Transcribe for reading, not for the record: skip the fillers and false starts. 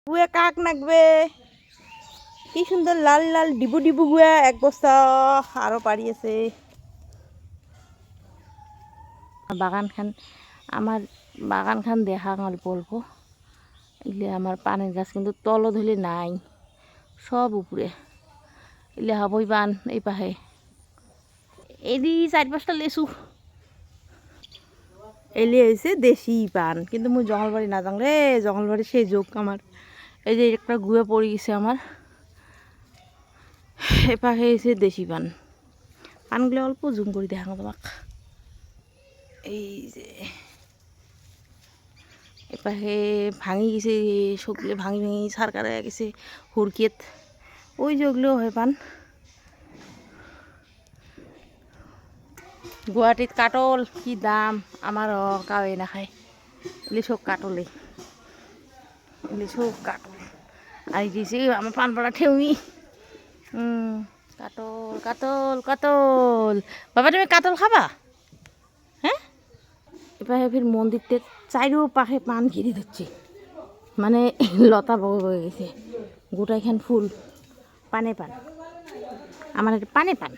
গুয়া কাক নাকবে কি সুন্দর লাল লাল ডিবু ডিবু গুয়া এক বস্তা আরো পাড়ি আছে। বাগানখান আমার বাগানখান দেখা অল্প অল্প এগুলি আমার পানের গাছ কিন্তু তল ধরে নাই সব উপরে এগুলি হবই পান এই পাহে এদি 4-5টা লেচু এলি হয়েছে দেশি পান কিন্তু মই জঙ্গলবাড়ি না যাং রে জঙ্গলবাড়ি সেই যোগ আমার এই যে একটা গুয়া পড়ে গেছে আমার এ পাখে হয়েছে দেশি পান পানগুলো অল্প জুম করে দেখানো তোমাক এই যে এ পাখে ভাঙি গেছে সবগুলো ভাঙি ভাঙি সারকারে গেছে হুরকেত ওই যে ওগুলো হয় পান। গুয়াহাটিত কাটল কি দাম আমার কাউে না খায় এগুলি সব কাটলে এগুলি সব কাটল আর দিয়েছে আমার পানপাড়া ঠেউনি কাটল কাতল কাতল বাবা তুমি কাতল খাবা হ্যাঁ এবার ফির মন্দিরতে চাইরো পাখে পান ঘিরে ধরছে মানে লতা বগে বগে গেছে গোটা এখান ফুল পানে পান আমার একটা পানে পান।